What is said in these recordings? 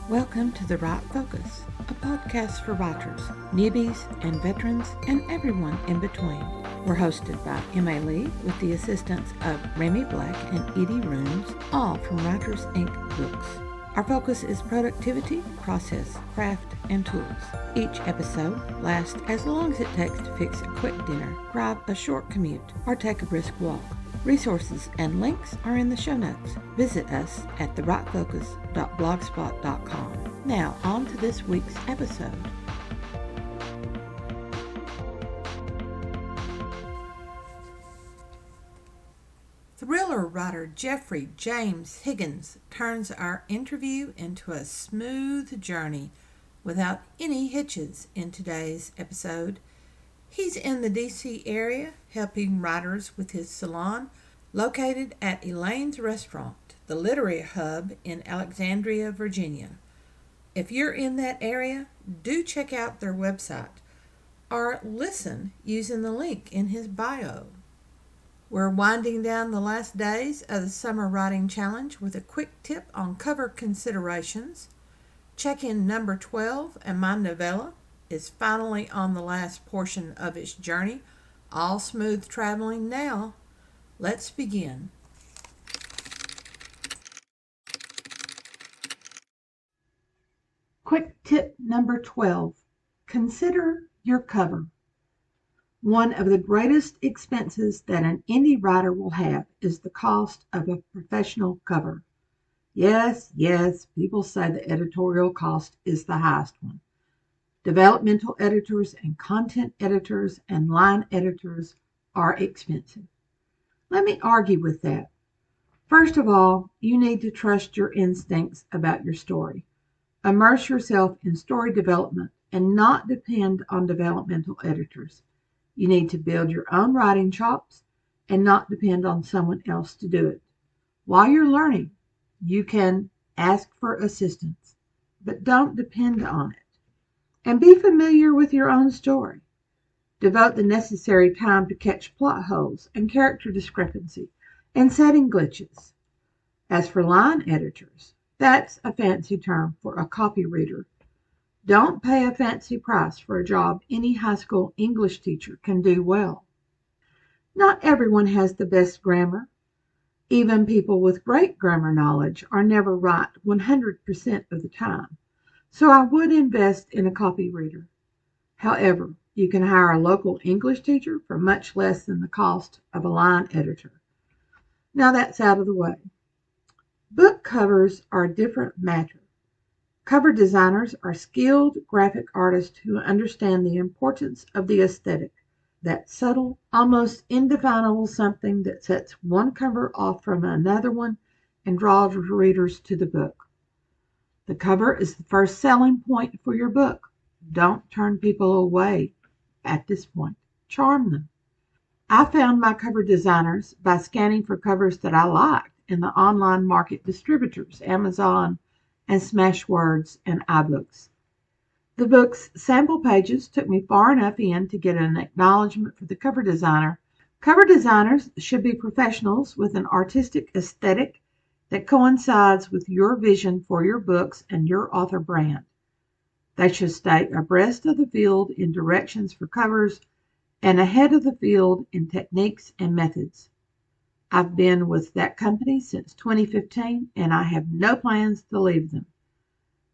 Welcome to The Right Focus, a podcast for writers, newbies, and veterans, and everyone in between. We're hosted by Elaine with the assistance of Remy Black and Edie Rooms, all from Writers Inc. Books. Our focus is productivity, process, craft, and tools. Each episode lasts as long as it takes to fix a quick dinner, drive a short commute, or take a brisk walk. Resources and links are in the show notes. Visit us at therightfocus.blogspot.com. Now, on to this week's episode. Thriller writer Jeffrey James Higgins turns our interview into a smooth journey without any hitches in today's episode. He's in the D.C. area helping writers with his salon located at Elaine's Restaurant, the literary hub in Alexandria, Virginia. If you're in that area, do check out their website or listen using the link in his bio. We're winding down the last days of the Summer Writing Challenge with a quick tip on cover considerations. Check-in number 12 and my novella is finally on the last portion of its journey. All smooth traveling now. Let's begin. Quick tip number 12. Consider your cover. One of the greatest expenses that an indie writer will have is the cost of a professional cover. Yes, people say the editorial cost is the highest one. Developmental editors and content editors and line editors are expensive. Let me argue with that. First of all, you need to trust your instincts about your story. Immerse yourself in story development and not depend on developmental editors. You need to build your own writing chops and not depend on someone else to do it. While you're learning, you can ask for assistance, but don't depend on it. And be familiar with your own story. Devote the necessary time to catch plot holes and character discrepancy and setting glitches. As for line editors, that's a fancy term for a copy reader. Don't pay a fancy price for a job any high school English teacher can do well. Not everyone has the best grammar. Even people with great grammar knowledge are never right 100% of the time. So I would invest in a copy reader. However, you can hire a local English teacher for much less than the cost of a line editor. Now that's out of the way. Book covers are a different matter. Cover designers are skilled graphic artists who understand the importance of the aesthetic, that subtle, almost indefinable something that sets one cover off from another one and draws readers to the book. The cover is the first selling point for your book. Don't turn people away at this point. Charm them. I found my cover designers by scanning for covers that I liked in the online market distributors, Amazon and Smashwords and iBooks. The book's sample pages took me far enough in to get an acknowledgement for the cover designer. Cover designers should be professionals with an artistic aesthetic that coincides with your vision for your books and your author brand. They should stay abreast of the field in directions for covers and ahead of the field in techniques and methods. I've been with that company since 2015 and I have no plans to leave them.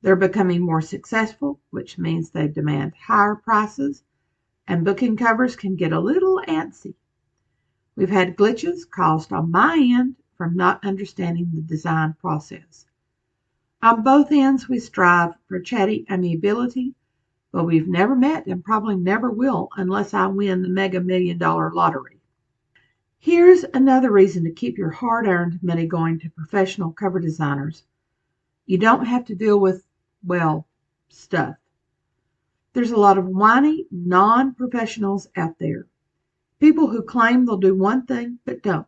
They're becoming more successful, which means they demand higher prices, and booking covers can get a little antsy. We've had glitches caused on my end from not understanding the design process. On both ends, we strive for chatty amiability, but we've never met and probably never will unless I win the Mega $1 Million lottery. Here's another reason to keep your hard-earned money going to professional cover designers. You don't have to deal with, stuff. There's a lot of whiny, non-professionals out there. People who claim they'll do one thing but don't.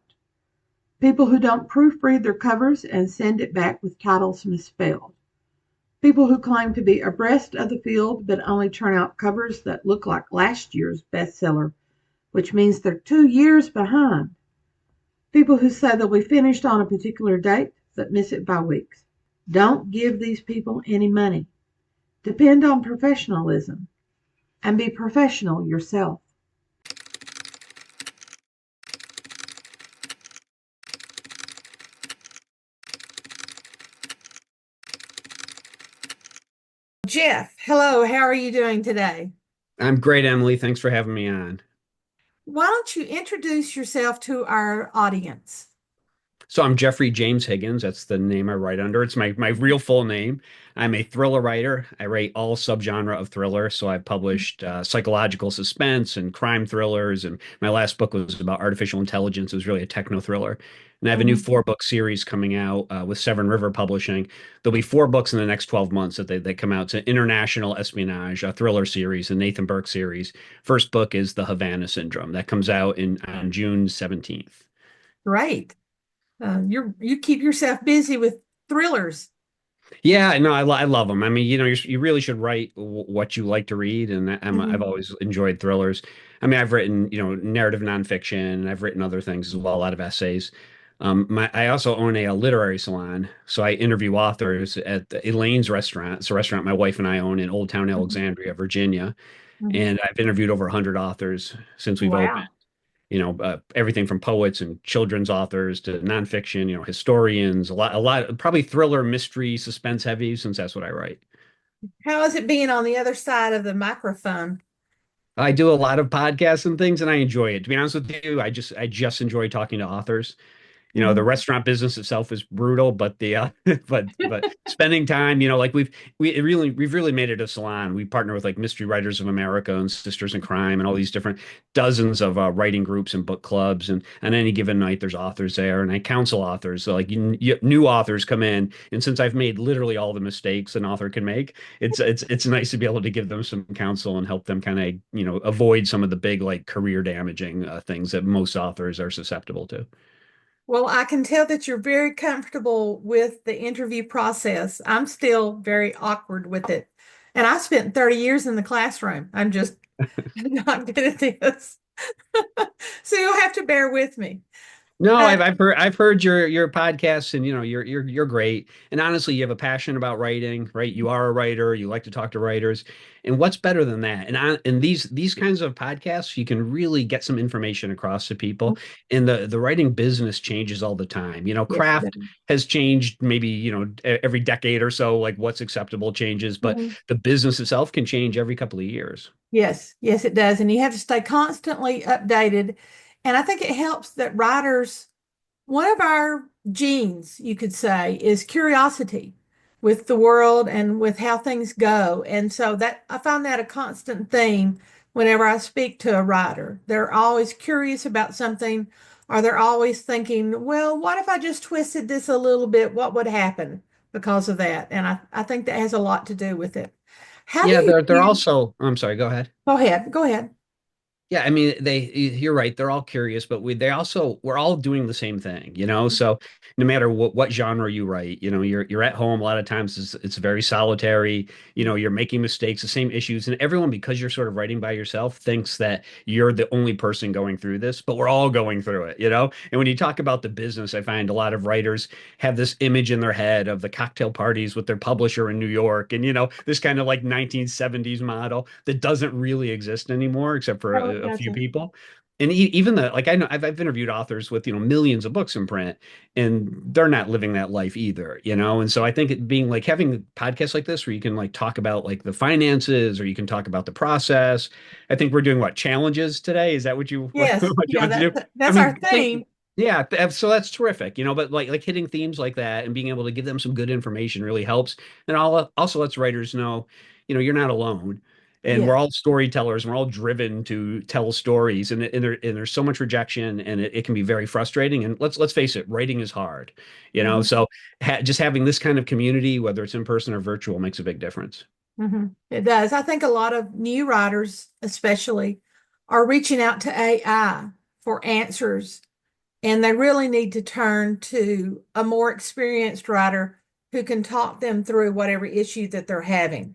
People who don't proofread their covers and send it back with titles misspelled. People who claim to be abreast of the field but only turn out covers that look like last year's bestseller, which means they're 2 years behind. People who say they'll be finished on a particular date but miss it by weeks. Don't give these people any money. Depend on professionalism and be professional yourself. Jeff, hello, how are you doing today? I'm great, Emily. Thanks for having me on. Why don't you introduce yourself to our audience? So I'm Jeffrey James Higgins. That's the name I write under. It's my real full name. I'm a thriller writer. I write all subgenre of thriller. So I've published psychological suspense and crime thrillers. And my last book was about artificial intelligence. It was really a techno thriller. And I have a new Mhm. 4 book series coming out with Severn River Publishing. There'll be 4 books in the next 12 months that they come out. It's an international espionage, a thriller series, a Nathan Burke series. First book is The Havana Syndrome. That comes out in on June 17th. Great. You keep yourself busy with thrillers. Yeah, no, I love them. I mean, you really should write what you like to read, and I've Mhm. always enjoyed thrillers. I mean, I've written, narrative nonfiction, and I've written other things as well, a lot of essays. I also own a literary salon, so I interview authors at Elaine's restaurant. It's a restaurant my wife and I own in Old Town Mhm. Alexandria, Virginia, Mhm. and I've interviewed over 100 authors since we've opened. Wow. Everything from poets and children's authors to nonfiction, historians, probably thriller, mystery, suspense heavy, since that's what I write. How is it being on the other side of the microphone? I do a lot of podcasts and things, and I enjoy it. To be honest with you, I just enjoy talking to authors. The Mhm. restaurant business itself is brutal, but the but spending time, like we've really made it a salon. We partner with like Mystery Writers of America and Sisters in Crime and all these different dozens of writing groups and book clubs, and on any given night there's authors there, and I counsel authors. So like new authors come in, and since I've made literally all the mistakes an author can make, it's nice to be able to give them some counsel and help them kind of avoid some of the big like career damaging things that most authors are susceptible to. Well, I can tell that you're very comfortable with the interview process. I'm still very awkward with it. And I spent 30 years in the classroom. I'm just not good at this. So you'll have to bear with me. No, Uh, I've heard your podcasts, and you're great. And honestly, you have a passion about writing, right? You are a writer. You like to talk to writers, and what's better than that? And these kinds of podcasts, you can really get some information across to people. And the writing business changes all the time. yes, it Craft does. has changed maybe every decade or so. Like what's acceptable changes, but Mhm. the business itself can change every couple of years. Yes, yes, it does. And you have to stay constantly updated. And I think it helps that writers, one of our genes, you could say, is curiosity with the world and with how things go. And so that I find that a constant theme whenever I speak to a writer. They're always curious about something, or they're always thinking, well, what if I just twisted this a little bit? What would happen because of that? And I think that has a lot to do with it. How do Yeah, you they're view? also. I'm sorry. Go ahead. Go ahead, go ahead. Yeah, I mean, you're right. They're all curious, but we're all doing the same thing. So no matter what genre you write, you're at home. A lot of times it's very solitary. You're making mistakes, the same issues, and everyone, because you're sort of writing by yourself, thinks that you're the only person going through this, but we're all going through it. And when you talk about the business, I find a lot of writers have this image in their head of the cocktail parties with their publisher in New York, and this kind of like 1970s model that doesn't really exist anymore, except for Oh, it a few doesn't. people. And even the like, I know I've interviewed authors with millions of books in print, and they're not living that life either. And so I think it being like having podcasts like this where you can like talk about like the finances, or you can talk about the process. I think we're doing what, challenges today? Is that what you what Yes, you yeah, want to do? I that's our mean, theme. yeah, so that's terrific. But like hitting themes like that and being able to give them some good information really helps. And also lets writers know, you're not alone. And we're Yes. all storytellers, and we're all driven to tell stories. And there's so much rejection, and it can be very frustrating. And let's face it, writing is hard. Mhm. So just having this kind of community, whether it's in person or virtual, makes a big difference. It does. I think a lot of new writers, especially, are reaching out to AI for answers, and they really need to turn to a more experienced writer who can talk them through whatever issue that they're having.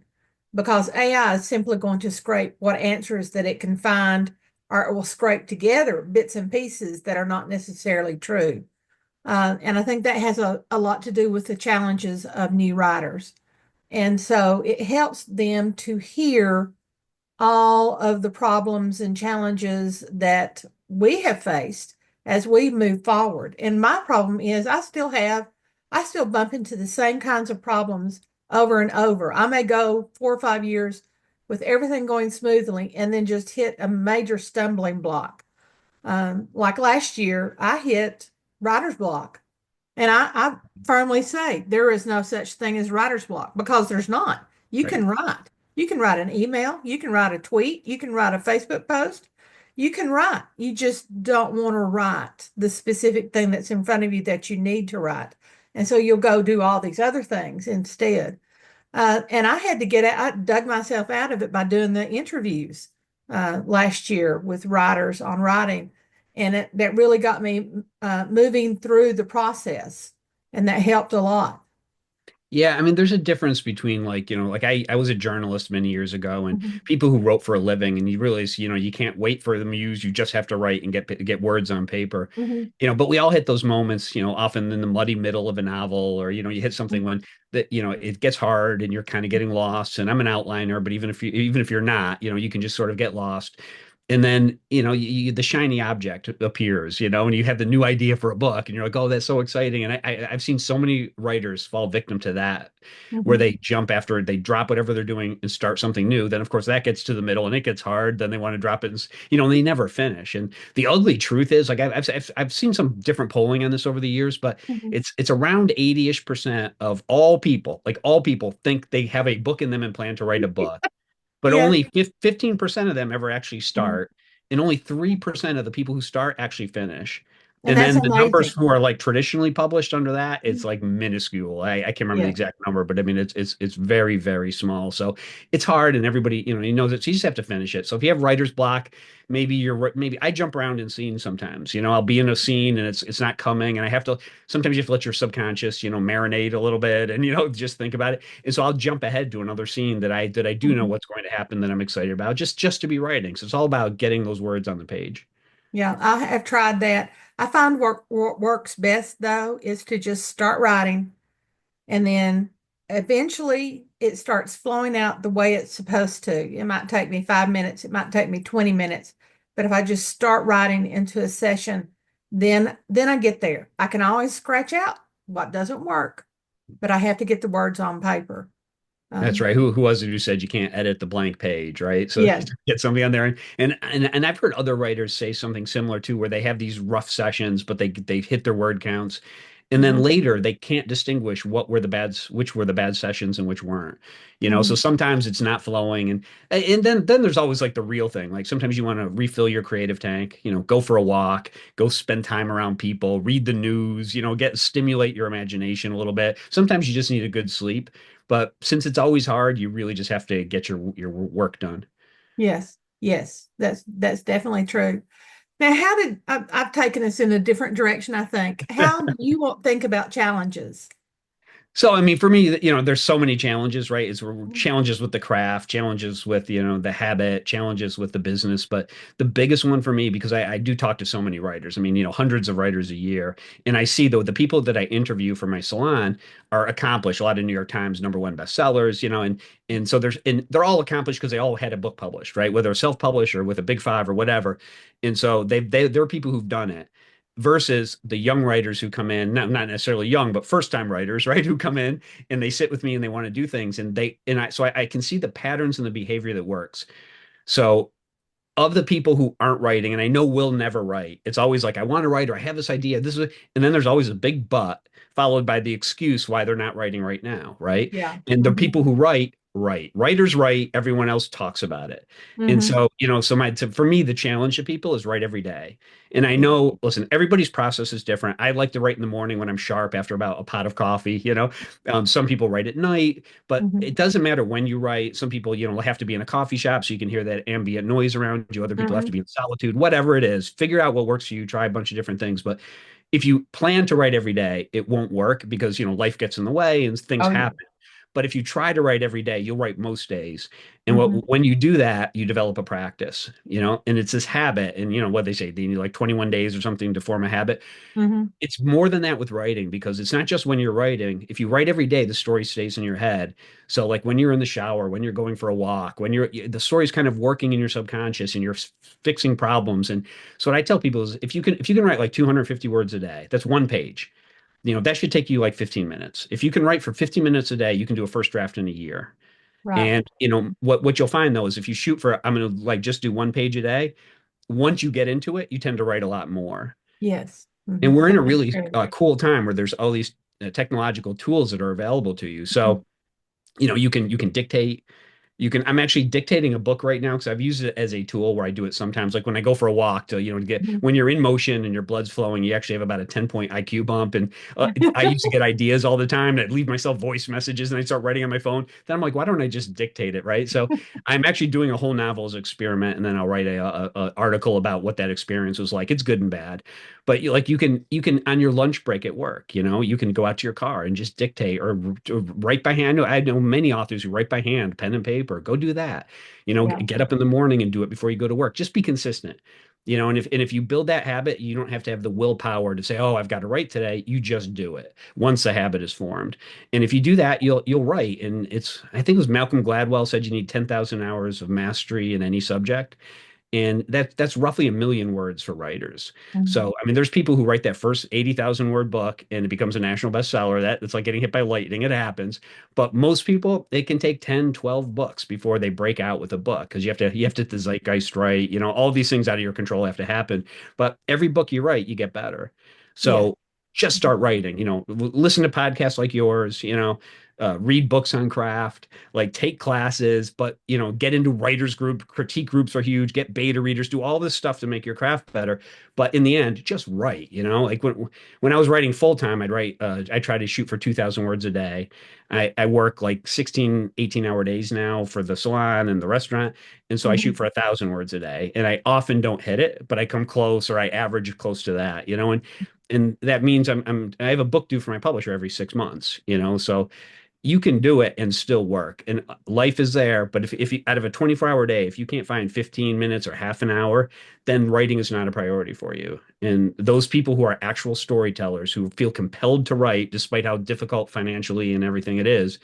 Because AI is simply going to scrape what answers that it can find, or it will scrape together bits and pieces that are not necessarily true. And I think that has a lot to do with the challenges of new writers. And so it helps them to hear all of the problems and challenges that we have faced as we move forward. And my problem is I still bump into the same kinds of problems over and over. I may go 4 or 5 years with everything going smoothly and then just hit a major stumbling block. Like last year, I hit writer's block. And I firmly say there is no such thing as writer's block because there's not. You Right. can write. You can write an email. You can write a tweet. You can write a Facebook post. You can write. You just don't want to write the specific thing that's in front of you that you need to write. And so you'll go do all these other things instead. And I had to I dug myself out of it by doing the interviews last year with writers on writing. And that really got me moving through the process. And that helped a lot. Yeah, I mean, there's a difference between like, like I was a journalist many years ago and Mhm. people who wrote for a living and you realize, you can't wait for the muse, you just have to write and get words on paper. Mhm. But we all hit those moments, often in the muddy middle of a novel or, you hit something when that, it gets hard and you're kind of getting lost. And I'm an outliner, but even if you're not, you can just sort of get lost. And then, the shiny object appears, and you have the new idea for a book and you're like, oh, that's so exciting. And I've seen so many writers fall victim to that, where Mhm. they jump after they drop whatever they're doing and start something new. Then, of course, that gets to the middle and it gets hard. Then they want to drop it and, they never finish. And the ugly truth is, like, I've seen some different polling on this over the years, but Mhm. it's around 80-ish% of all people, like all people think they have a book in them and plan to write a book, but Yeah. only 15% of them ever actually Mhm. start, and only 3% of the people who start actually finish. And And that's then the numbers amazing. who are like traditionally published under that, it's like minuscule. I can't remember the Yeah. exact number, but I mean it's very, very small. So it's hard, and everybody, he knows it. So you just have to finish it. So if you have writer's block, maybe I jump around in scenes sometimes. I'll be in a scene and it's not coming, and I have to sometimes you have to let your subconscious, marinate a little bit and just think about it. And so I'll jump ahead to another scene that I do know Mhm. what's going to happen that I'm excited about, just to be writing. So it's all about getting those words on the page. Yeah, I have tried that. I find what works best though is to just start writing and then eventually it starts flowing out the way it's supposed to. It might take me 5 minutes, it might take me 20 minutes, but if I just start writing into a session, then I get there. I can always scratch out what doesn't work, but I have to get the words on paper. That's Um, right. Who was it who said you can't edit the blank page, right? So yeah. get somebody on there, and I've heard other writers say something similar too, where they have these rough sessions, but they hit their word counts, and then Mhm. later they can't distinguish which were the bad sessions and which weren't. So Mhm. sometimes it's not flowing, and then there's always like the real thing. Like sometimes you want to refill your creative tank, go for a walk, go spend time around people, read the news, stimulate your imagination a little bit. Sometimes you just need a good sleep. But since it's always hard, you really just have to get your work done. Yes, yes, that's definitely true. Now, I've taken us in a different direction, I think. How do you want think about challenges? So, I mean, for me, there's so many challenges, right? It's challenges with the craft, challenges with, the habit, challenges with the business. But the biggest one for me, because I do talk to so many writers, I mean, hundreds of writers a year. And I see though the people that I interview for my salon are accomplished, a lot of New York Times #1 bestsellers, and so they're all accomplished because they all had a book published, right? Whether self-published or with a big five or whatever. And so there are people who've done it versus the young writers who come in, not necessarily young, but first time writers, right? Who come in and they sit with me and they want to do things. So I can see the patterns and the behavior that works. So of the people who aren't writing, and I know will never write, it's always like, I want to write or I have this idea. And then there's always a big but followed by the excuse why they're not writing right now, right? Yeah. And the Hmm. people who write. Writers write, everyone else talks about it. And Hmm. so, for me, the challenge to people is write every day. And I Yeah. know, listen, everybody's process is different. I like to write in the morning when I'm sharp after about a pot of coffee. Some people write at night, but Hmm. it doesn't matter when you write. Some people, have to be in a coffee shop so you can hear that ambient noise around you. Other people have to Hmm. be in solitude, whatever it is. Figure out what works for you. Try a bunch of different things. But if you plan to write every day, it won't work because, life gets in the way and things Oh, yeah. happen. But if you try to write every day, you'll write most days. And Hmm. when you do that, you develop a practice, and it's this habit. And what they say, you need like 21 days or something to form a habit. Hmm. It's more than that with writing because it's not just when you're writing. If you write every day, the story stays in your head. So like when you're in the shower, when you're going for a walk, the story's kind of working in your subconscious and you're fixing problems. And so what I tell people is if you can write like 250 words a day, that's one page. That should take you like 15 minutes. If you can write for 15 minutes a day, you can do a first draft in a year. Right. And what you'll find though is if you shoot for I'm going to like just do one page a day, once you get into it, you tend to write a lot more. Yes. Hmm. And we're in That a is really true. cool time where there's all these technological tools that are available to you. Mhm. So, you can dictate. I'm actually dictating a book right now because I've used it as a tool where I do it sometimes. Like when I go for a walk to get Mhm. when you're in motion and your blood's flowing, you actually have about a 10-point IQ bump. And I used to get ideas all the time. And I'd leave myself voice messages and I'd start writing on my phone. Then I'm like, why don't I just dictate it? Right. So I'm actually doing a whole novel's experiment and then I'll write a article about what that experience was like. It's good and bad. But you can on your lunch break at work, you can go out to your car and just dictate or write by hand. I know many authors who write by hand, pen and paper. Go do that. Yeah. Get up in the morning and do it before you go to work. Just be consistent. And if you build that habit, you don't have to have the willpower to say, "Oh, I've got to write today." You just do it once the habit is formed. And if you do that, you'll write. And I think it was Malcolm Gladwell said you need 10,000 hours of mastery in any subject. And that's roughly 1 million words for writers. Mhm. So, I mean, there's people who write that first 80,000 word book and it becomes a national bestseller. It's like getting hit by lightning. It happens. But most people, it can take 10, 12 books before they break out with a book because you have to the zeitgeist right. All these things out of your control have to happen. But every book you write, you get better. Yes. So just start writing, listen to podcasts like yours, read books on craft, like take classes, but get into writers group, critique groups are huge, get beta readers, do all this stuff to make your craft better. But in the end, just write, like when I was writing full time, I try to shoot for 2,000 words a day. I work like 16, 18-hour days now for the salon and the restaurant. And so I shoot Mhm. for 1,000 words a day and I often don't hit it, but I come close or I average close to that, and that means I have a book due for my publisher every 6 months, so you can do it and still work. And life is there. But if you, out of a 24-hour day, if you can't find 15 minutes or half an hour, then writing is not a priority for you. And those people who are actual storytellers who feel compelled to write, despite how difficult financially and everything it is,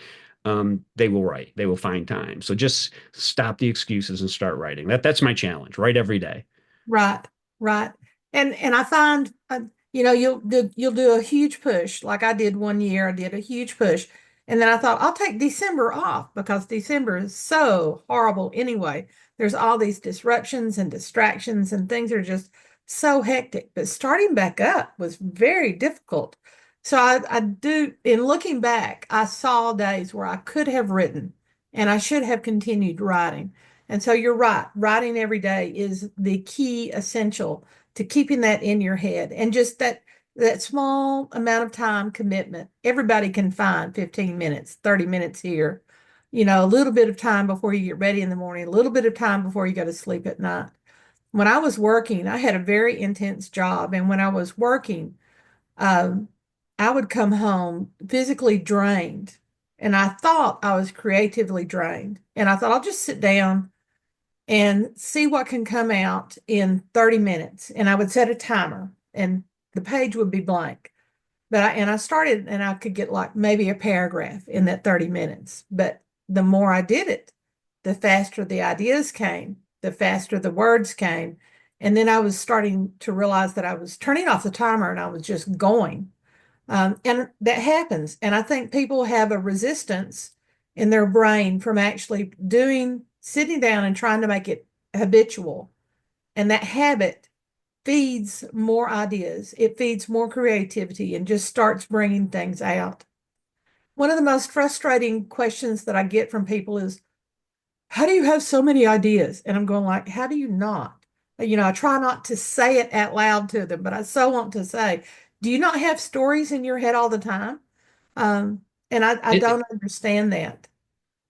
they will write. They will find time. So just stop the excuses and start writing. That's my challenge. Write every day. Right, right. And I find you'll do a huge push like I did one year. I did a huge push. And then I thought I'll take December off because December is so horrible anyway. There's all these disruptions and distractions and things are just so hectic. But starting back up was very difficult. So I do, in looking back, I saw days where I could have written and I should have continued writing. And so you're right. Writing every day is the key essential to keeping that in your head. And just that small amount of time commitment. Everybody can find 15 minutes, 30 minutes here. A little bit of time before you get ready in the morning, a little bit of time before you go to sleep at night. When I was working, I had a very intense job. And when I was working, um, I would come home physically drained. And I thought I was creatively drained. And I thought I'll just sit down and see what can come out in 30 minutes. And I would set a timer and the page would be blank. I started and I could get like maybe a paragraph in that 30 minutes. But the more I did it, the faster the ideas came, the faster the words came. And then I was starting to realize that I was turning off the timer and I was just going. And that happens. And I think people have a resistance in their brain from actually sitting down and trying to make it habitual. And that habit feeds more ideas, it feeds more creativity and just starts bringing things out. One of the most frustrating questions that I get from people is, how do you have so many ideas? And I'm going like, how do you not? I try not to say it out loud to them, but I so want to say, do you not have stories in your head all the time? And I It, don't understand that.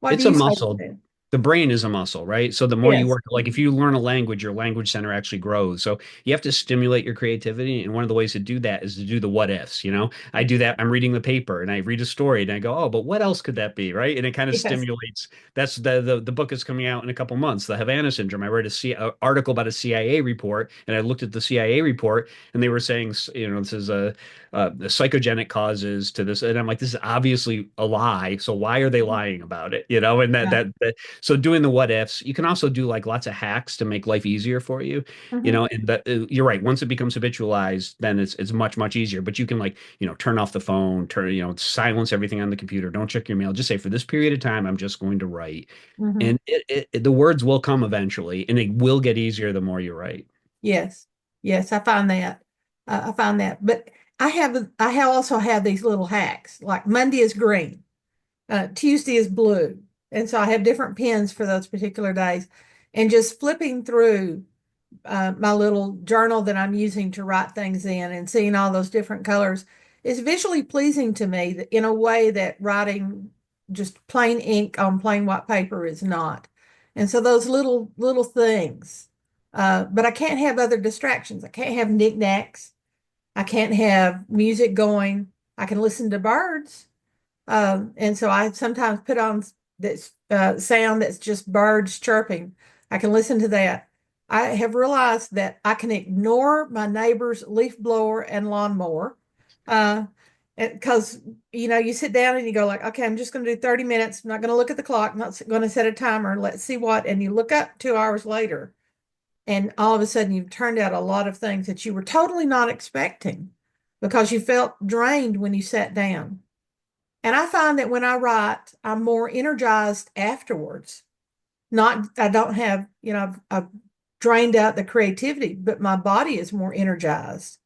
What do it's a you say to muscle. that? the brain is a muscle, right? So the more you Yes. work, like if you learn a language, your language center actually grows. So you have to stimulate your creativity. And one of the ways to do that is to do the what ifs, you know? I do that. I'm reading the paper and I read a story and I go, oh, but what else could that be? Right. And it kind of Yes. stimulates. That's the book is coming out in a couple months, the Havana Syndrome. I read a article about a CIA report and I looked at the CIA report and they were saying, you know, this is the psychogenic causes to this. And I'm like, this is obviously a lie. So why are they lying about it? You know, and Yeah. that so doing the what ifs, you can also do like lots of hacks to make life easier for you, you Hmm. know, and that you're right. Once it becomes habitualized, then it's much easier. But you can like, you know, turn off the phone, silence everything on the computer. Don't check your mail. Just say for this period of time, I'm just going to write. Hmm. And the words will come eventually, and it will get easier the more you write. Yes. Yes, I find that. I find that. But I also have these little hacks. Like Monday is green, Tuesday is blue. And so I have different pens for those particular days. And just flipping through my little journal that I'm using to write things in and seeing all those different colors is visually pleasing to me in a way that writing just plain ink on plain white paper is not. And so those little things. But I can't have other distractions. I can't have knickknacks. I can't have music going. I can listen to birds. And so I sometimes put on this sound that's just birds chirping. I can listen to that. I have realized that I can ignore my neighbor's leaf blower and lawnmower. Uh, because you sit down and you go like, okay, I'm just going to do 30 minutes. I'm not going to look at the clock. I'm not going to set a timer. Let's see what. And you look up 2 hours later, and all of a sudden you've turned out a lot of things that you were totally not expecting because you felt drained when you sat down. And I find that when I write, I'm more energized afterwards. Not, I don't have, I've drained out the creativity, but my body is more energized.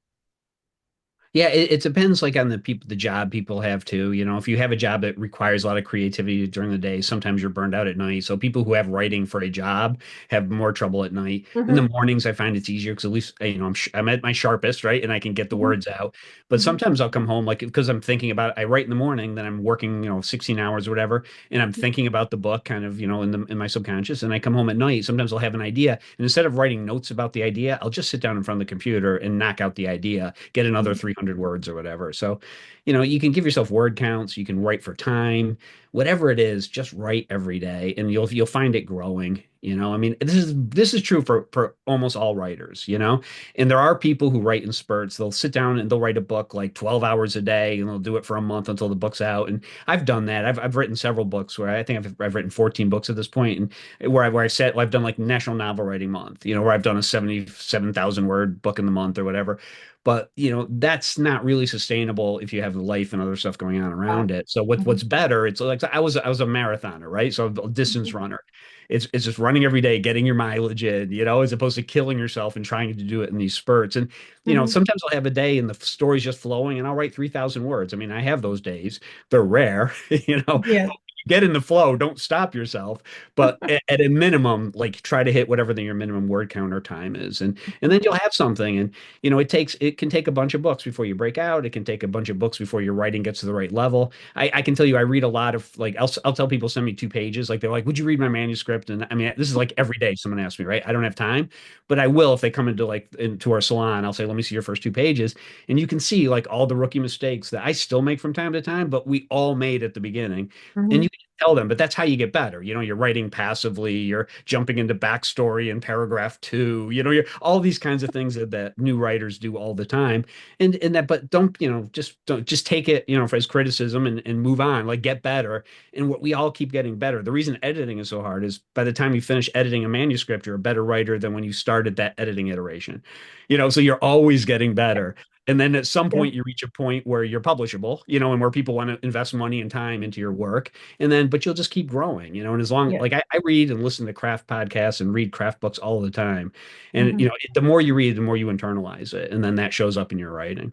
Yeah, it depends like on the job people have too. You know, if you have a job that requires a lot of creativity during the day, sometimes you're burned out at night. So people who have writing for a job have more trouble at night. In the Hmm. mornings, I find it's easier because at least I'm at my sharpest, right? And I can get the Hmm. words out. But Hmm. sometimes I'll come home like because I'm thinking about I write in the morning, then I'm working, 16 hours or whatever, and I'm thinking about the book kind of, in my subconscious. And I come home at night. Sometimes I'll have an idea, and instead of writing notes about the idea, I'll just sit down in front of the computer and knock out the idea, get another 300 words or whatever. So, you can give yourself word counts, you can write for time, whatever it is, just write every day and you'll find it growing. I mean, this is true for almost all writers, and there are people who write in spurts. They'll sit down and they'll write a book like 12 hours a day and they'll do it for a month until the book's out. And I've done that. I've written several books where I think I've written 14 books at this point, and where I said, well, I've done like National Novel Writing Month, where I've done a 77,000 word book in the month or whatever. But that's not really sustainable if you have life and other stuff going on Right. around it. So what's better? It's like I was a marathoner, right? So a distance Mhm. runner. It's just running every day, getting your mileage in, as opposed to killing yourself and trying to do it in these spurts. And Mhm. sometimes I'll have a day and the story's just flowing, and I'll write 3,000 words. I mean, I have those days. They're rare, Yeah. get in the flow, don't stop yourself, but at a minimum, like try to hit whatever your minimum word count or time is, and then you'll have something. And it can take a bunch of books before you break out. It can take a bunch of books before your writing gets to the right level. I can tell you, I read a lot of like I'll tell people send me 2 pages, like they're like, would you read my manuscript? And I mean, this is like every day someone asks me, right? I don't have time, but I will if they come into our salon. I'll say, let me see your first 2 pages, and you can see like all the rookie mistakes that I still make from time to time, but we all made at the beginning. And Mhm. you tell them, but that's how you get better. You're writing passively, you're jumping into backstory in paragraph two, you're all these kinds of things that new writers do all the time. But don't just take it, for as criticism and move on, like get better. And what we all keep getting better. The reason editing is so hard is by the time you finish editing a manuscript, you're a better writer than when you started that editing iteration. So you're always getting better. And then at some Yeah. point you reach a point where you're publishable, and where people want to invest money and time into your work, but you'll just keep growing, and as long Yeah. like I read and listen to craft podcasts and read craft books all the time. And Mhm. the more you read, the more you internalize it, and then that shows up in your writing.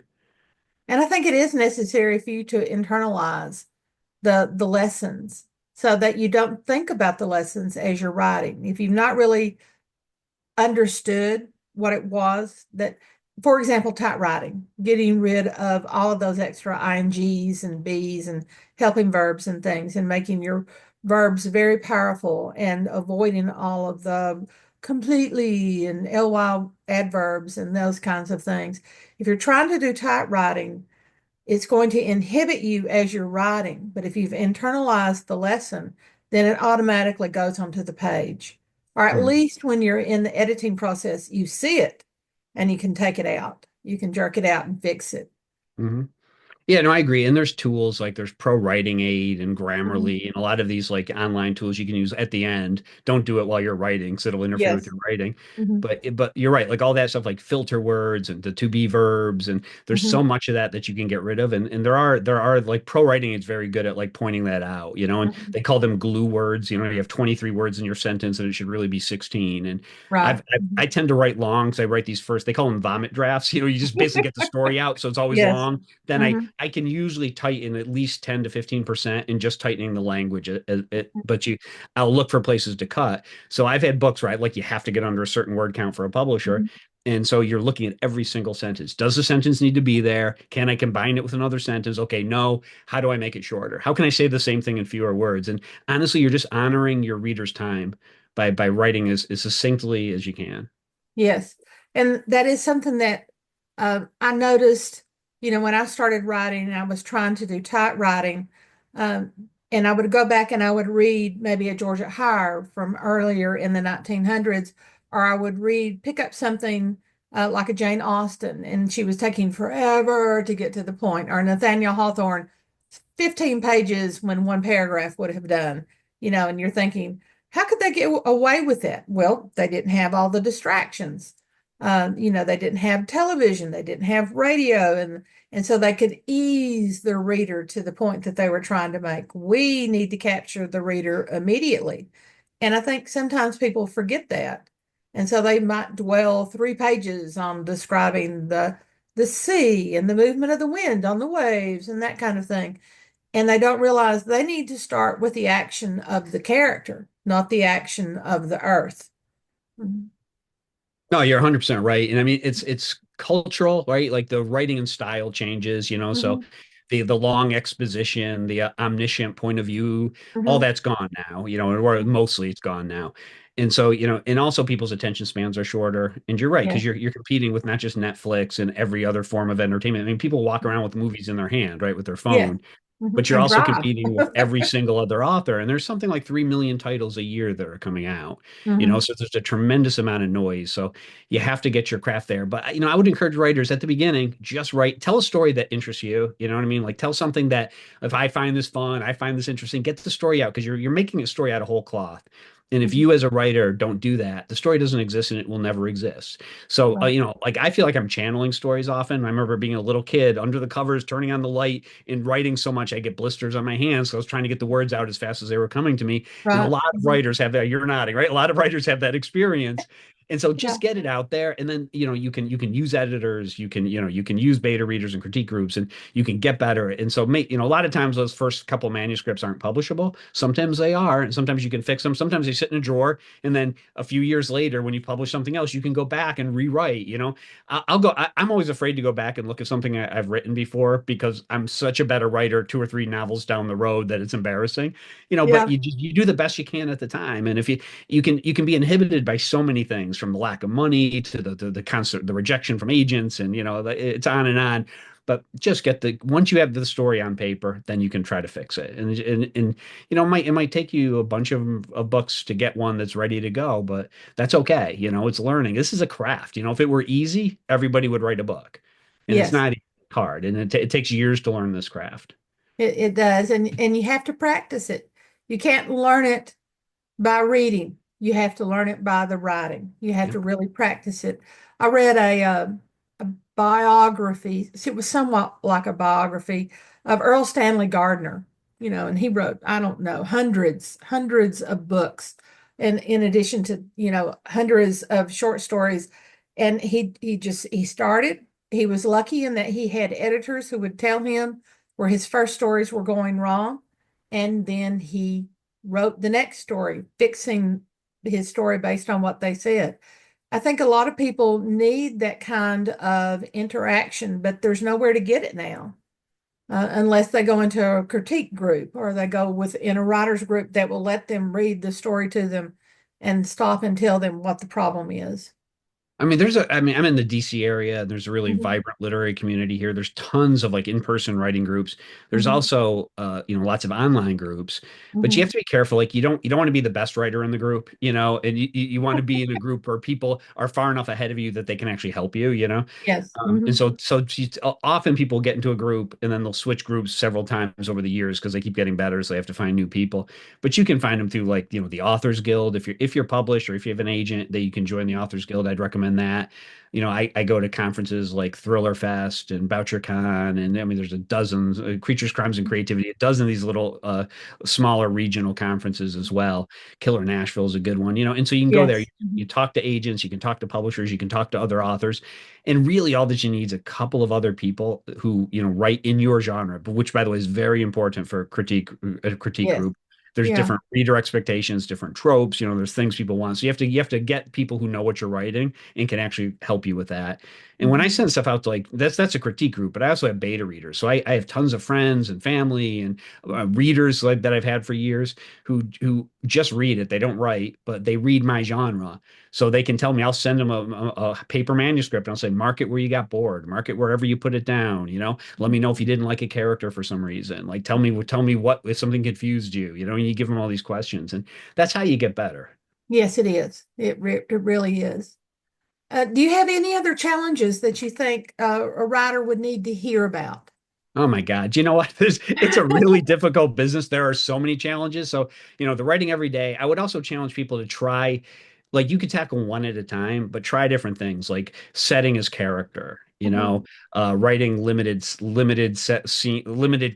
And I think it is necessary for you to internalize the lessons so that you don't think about the lessons as you're writing. If you've not really understood what it was that for example, typewriting, getting rid of all of those extra ings and b's and helping verbs and things, and making your verbs very powerful and avoiding all of the completely and ly adverbs and those kinds of things. If you're trying to do typewriting, it's going to inhibit you as you're writing. But if you've internalized the lesson, then it automatically goes onto the page. Or at Mhm. least when you're in the editing process, you see it and you can take it out. You can jerk it out and fix it. Mhm. Yeah, no, I agree. And there's tools like there's Pro Writing Aid and Mhm. Grammarly and a lot of these like online tools you can use at the end. Don't do it while you're writing because it'll interfere with Yes. your writing. Hmm. But you're right, like all that stuff like filter words and the to be verbs and there's Hmm. so much of that you can get rid of. And there are like Pro Writing Aid's very good at like pointing that out, and Hmm. they call them glue words. You have 23 words in your sentence and it should really be 16. And Right. I tend to write long because I write these first, they call them vomit drafts. You just basically get the story out, so it's always Yes. long. Then I Hmm. I can usually tighten at least 10 to 15% in just tightening the language. But I'll look for places to cut. So I've had books, right? Like you have to get under a certain word count for a publisher. Hmm. And so you're looking at every single sentence. Does the sentence need to be there? Can I combine it with another sentence? Okay, no. How do I make it shorter? How can I say the same thing in fewer words? And honestly, you're just honoring your reader's time by writing as succinctly as you can. Yes. And that is something that I noticed, when I started writing and I was trying to do typewriting, um, and I would go back and I would read maybe a Georgia Hire from earlier in the 1900s, or I would pick up something like a Jane Austen, and she was taking forever to get to the point, or Nathaniel Hawthorne, 15 pages when one paragraph would have done, and you're thinking, how could they get away with that? Well, they didn't have all the distractions. They didn't have television, they didn't have radio, and so they could ease the reader to the point that they were trying to make. We need to capture the reader immediately. And I think sometimes people forget that. And so they might dwell 3 pages on describing the sea and the movement of the wind on the waves and that kind of thing. And they don't realize they need to start with the action of the character, not the action of the earth. Mhm. No, you're 100% right. And I mean, it's cultural, right? Like the writing and style changes. So Mhm. the long exposition, the omniscient point of view, all Mhm. that's gone now, or mostly it's gone now. And so, and also people's attention spans are shorter. And you're right, Yeah. because you're competing with not just Netflix and every other form of entertainment. I mean, people walk around with movies in their hand, right, with their Yeah. phone. Mhm. But you're And also drive. competing with every single other author. And there's something like 3 million titles a year that are coming out, Mhm. so there's a tremendous amount of noise. So you have to get your craft there. But, I would encourage writers at the beginning, just tell a story that interests you. You know what I mean? Like tell something that if I find this fun, I find this interesting, get the story out because you're making a story out of whole cloth. And if Mhm. you as a writer don't do that, the story doesn't exist and it will never exist. So, Right. like I feel like I'm channeling stories often. I remember being a little kid under the covers, turning on the light and writing so much I get blisters on my hands. So I was trying to get the words out as fast as they were coming to me. And a Right. lot of Mhm. writers have that. You're nodding, right? A lot of writers have that experience. And so Yeah. just get it out there. And then, you can use editors, you can use beta readers and critique groups and you can get better. And so a lot of times those first couple manuscripts aren't publishable. Sometimes they are, and sometimes you can fix them. Sometimes they sit in a drawer. And then a few years later, when you publish something else, you can go back and rewrite. I'm always afraid to go back and look at something I've written before because I'm such a better writer 2 or 3 novels down the road that it's embarrassing. But Yeah. you do the best you can at the time. And if you can be inhibited by so many things from the lack of money to the constant the rejection from agents and it's on and on. But just once you have the story on paper, then you can try to fix it. And it might take you a bunch of books to get one that's ready to go, but that's okay. It's learning. This is a craft. If it were easy, everybody would write a book. And it's Yes, not hard. And it takes years to learn this craft. it does. And you have to practice it. You can't learn it by reading. You have to learn it by the writing. You have Yeah. to really practice it. I read a biography. It was somewhat like a biography of Earl Stanley Gardner, and he wrote, I don't know, hundreds of books, and in addition to, hundreds of short stories. And he started. He was lucky in that he had editors who would tell him where his first stories were going wrong, and then he wrote the next story, fixing his story based on what they said. I think a lot of people need that kind of interaction, but there's nowhere to get it now, unless they go into a critique group or they go within a writer's group that will let them read the story to them and stop and tell them what the problem is. I mean, I'm in the DC area. There's a really Mhm, vibrant literary community here. There's tons of like in-person writing groups. There's mhm, also, lots of online groups, but you mhm. have to be careful. Like you don't want to be the best writer in the group, and you want to be in a group where people are far enough ahead of you that they can actually help you. Yes. And Mhm. often people get into a group and then they'll switch groups several times over the years because they keep getting better, so they have to find new people. But you can find them through like the Authors Guild. If you're published or if you have an agent that you can join the Authors Guild, I'd recommend that. I go to conferences like Thriller Fest and BoucherCon, and I mean there's a dozen Creatures, Crimes, and Creativity, a dozen of these little smaller regional conferences as well. Killer Nashville is a good one, and so you can go there. Yes. You Mhm. talk to agents, you can talk to publishers, you can talk to other authors, and really all that you need is a couple of other people who write in your genre, which by the way is very important for a critique Yes. group. There's Yeah. different reader expectations, different tropes, there's things people want, so you have to get people who know what you're writing and can actually help you with that. And when I Mhm. send stuff out to, like, that's a critique group, but I also have beta readers, so I have tons of friends and family and readers like that I've had for years who just read it. They don't write, but they read my genre, so they can tell me. I'll send them a paper manuscript and I'll say, mark it where you got bored, mark it wherever you put it down. Let me know if you didn't like a character for some reason. Like tell me what if something confused you. And you give them all these questions, and that's how you get better. Yes, it is. It really is. Do you have any other challenges that you think a writer would need to hear about? Oh my God. You know what? It's a really difficult business. There are so many challenges. So, the writing every day, I would also challenge people to try, like, you could tackle one at a time, but try different things like setting as character, Mhm, writing limited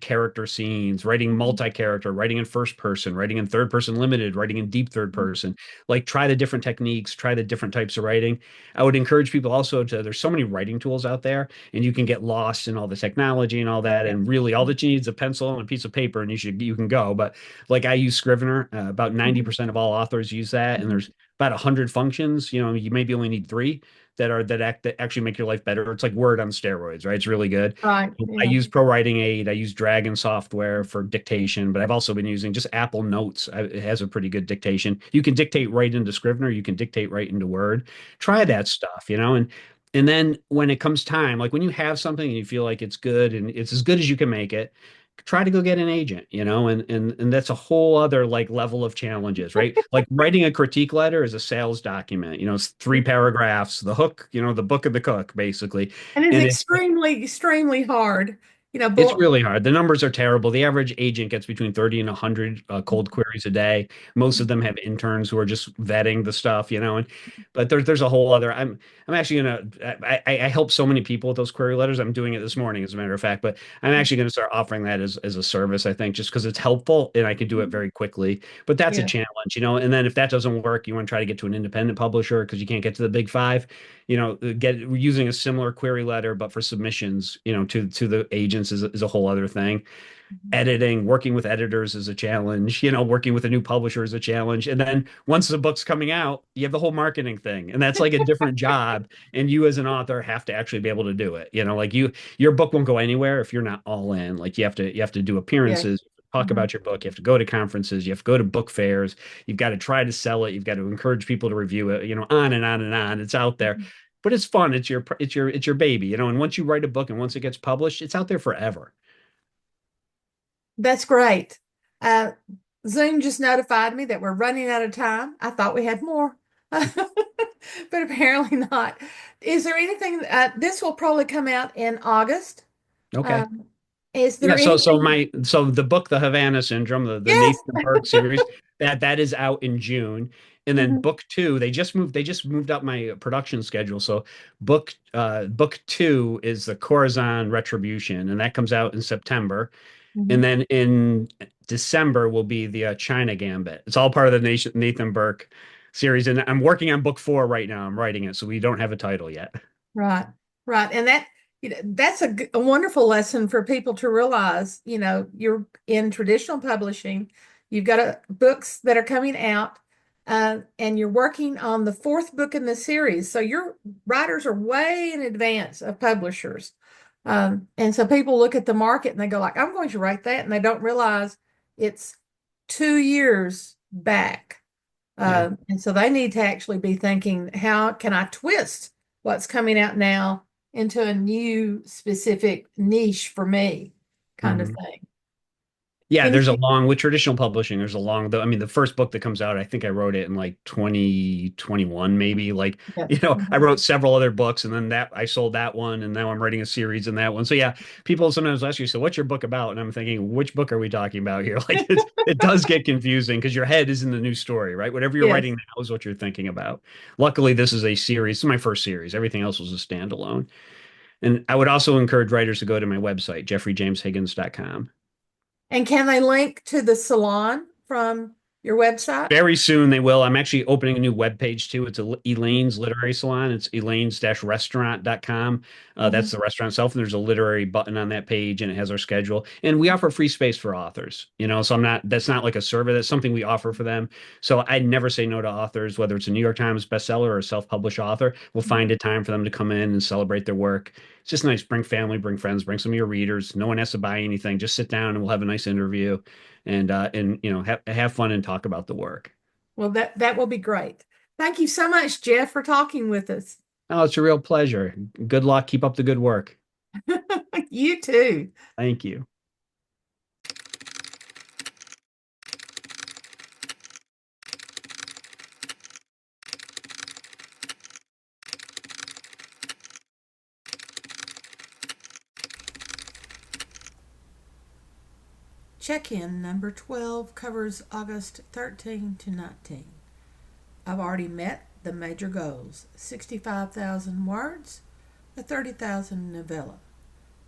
character scenes, writing mhm, multi-character, writing in first person, writing in third person limited, writing in deep third mhm. person. Like, try the different techniques, try the different types of writing. I would encourage people also there's so many writing tools out there, and you can get lost in all the technology and all that. And Yes. really, all that you need is a pencil and a piece of paper, and you can go. But like I use Scrivener, about Mhm, 90% of all authors use that, and mhm. there's about 100 functions. You maybe only need three that actually make your life better. It's like Word on steroids, right? It's really good. Right. I Yeah. use Pro Writing Aid. I use Dragon software for dictation, but I've also been using just Apple Notes. It has a pretty good dictation. You can dictate right into Scrivener. You can dictate right into Word. Try that stuff. And then when it comes time, like when you have something and you feel like it's good and it's as good as you can make it, try to go get an agent. And that's a whole other like level of challenges, right? Like writing a critique letter is a sales document. It's 3 paragraphs, the hook, the book of the cook, basically. And it's And it's extremely, extremely hard. it's But really hard. The numbers are terrible. The average agent gets between 30 and 100 cold queries a day. Most of them have interns who are just vetting the stuff. But there's a whole other. I'm actually gonna. I help so many people with those query letters. I'm doing it this morning, as a matter of fact. But I'm actually going to start offering that as a service. I think just because it's helpful and I can do it very quickly. But that's a yeah. challenge. And then if that doesn't work, you want to try to get to an independent publisher because you can't get to the big five. Get using a similar query letter, but for submissions, to the agents is a whole other thing. Editing, working with editors is a challenge. Working with a new publisher is a challenge. And then once the book's coming out, you have the whole marketing thing, and that's like a different job. And you as an author have to actually be able to do it. Like your book won't go anywhere if you're not all in. Like you have to do Yeah. appearances. Talk Mhm. about your book. You have to go to conferences. You have to go to book fairs. You've got to try to sell it. You've got to encourage people to review it. On and on and on. It's out there, Mhm. but it's fun. It's your baby. And once you write a book and once it gets published, it's out there forever. That's great. Uh, Zoom just notified me that we're running out of time. I thought we had more, but apparently not. Is there anything, this will probably come out in August. Okay. Um, is Yeah, there anything? so the book, The Havana Syndrome, the Yes. Nathan Burke series, that is out in June. And then Mhm, book two, they just moved up my production schedule. So book two is the Corazon Retribution, and that comes out in September. And mhm. then in December will be the China Gambit. It's all part of the Nathan Burke series. And I'm working on book four right now. I'm writing it, so we don't have a title yet. Right, right. And that's a wonderful lesson for people to realize, you're in traditional publishing, you've got books that are coming out. and you're working on the fourth book in the series. So your writers are way in advance of publishers. And so people look at the market and they go like, I'm going to write that. And they don't realize it's 2 years back. And so they need to actually be thinking, how can I twist what's coming out now into a new specific niche for me kind of thing. Yeah, there's a long, with traditional publishing, there's a long, I mean, the first book that comes out, I think I wrote it in like 2021, maybe. Like, I wrote several other books, and then I sold that one, and now I'm writing a series in that one. So yeah, people sometimes ask you, so what's your book about? And I'm thinking, which book are we talking about here? Like, it does get confusing because your head is in the new story, right? Whatever you're writing now is what you're thinking about. Luckily, this is a series. This is my first series. Everything else was a standalone. And I would also encourage writers to go to my website, jeffreyjameshiggins.com. And can they link to the salon from your website? Very soon they will. I'm actually opening a new webpage too. It's Elaine's Literary Salon. It's elaine's-restaurant.com. That's the restaurant itself. And there's a literary button on that page, and it has our schedule. And we offer free space for authors, so that's not like a survey. That's something we offer for them. So I never say no to authors, whether it's a New York Times bestseller or a self-published author. We'll find a time for them to come in and celebrate their work. It's just nice. Bring family, bring friends, bring some of your readers. No one has to buy anything. Just sit down and we'll have a nice interview and have fun and talk about the work. Well, that will be great. Thank you so much, Jeff, for talking with us. Oh, it's a real pleasure. Good luck. Keep up the good work. You too. Thank you. Check-in number 12 covers August 13 to 19. I've already met the major goals: 65,000 words, a 30,000 novella.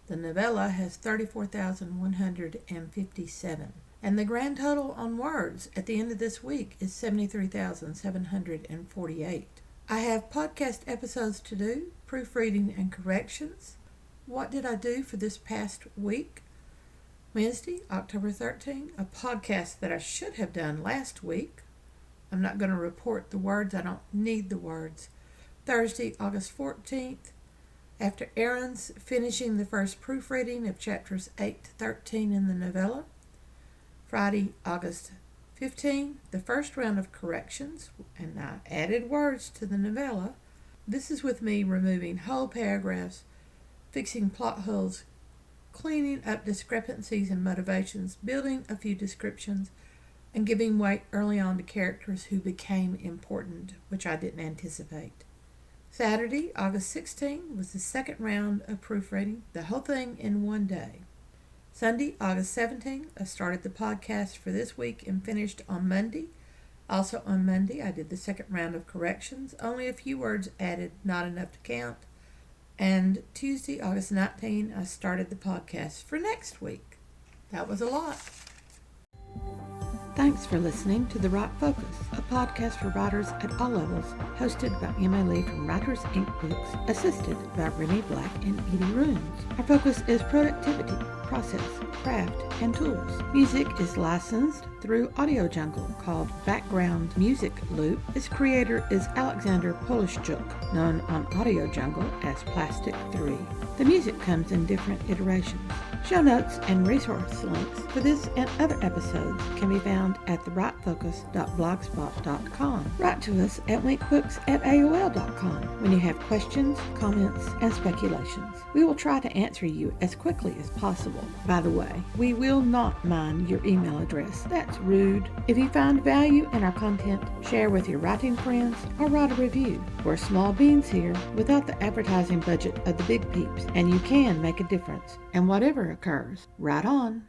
The novella has 34,157, and the grand total on words at the end of this week is 73,748. I have podcast episodes to do, proofreading and corrections. What did I do for this past week? Wednesday, October 13, a podcast that I should have done last week. I'm not going to report the words. I don't need the words. Thursday, August 14th, after errands, finishing the first proofreading of chapters 8 to 13 in the novella. Friday, August 15th, the first round of corrections, and I added words to the novella. This is with me removing whole paragraphs, fixing plot holes, cleaning up discrepancies and motivations, building a few descriptions, and giving weight early on to characters who became important, which I didn't anticipate. Saturday, August 16, was the second round of proofreading, the whole thing in one day. Sunday, August 17, I started the podcast for this week and finished on Monday. Also on Monday, I did the second round of corrections, only a few words added, not enough to count. And Tuesday, August 19, I started the podcast for next week. That was a lot. Thanks for listening to The Right Focus, a podcast for writers at all levels, hosted by Emma Lee from Writers Inc. Books, assisted by Renee Black and Edie Runes. Our focus is productivity, process, craft, and tools. Music is licensed through Audio Jungle, called Background Music Loop. Its creator is Alexandria, known on Audio Jungle as Plastic 3. The music comes in different iterations. Show notes and resource links for this and other episodes can be found at therightfocus.blogspot.com. Write to us at winkbooks@aol.com when you have questions, comments, and speculations. We will try to answer you as quickly as possible. By the way, we will not mind your email address. That's rude. If you find value in our content, share with your writing friends or write a review. We're small beans here without the advertising budget of the big peeps, and you can make a difference. And whatever occurs, write on.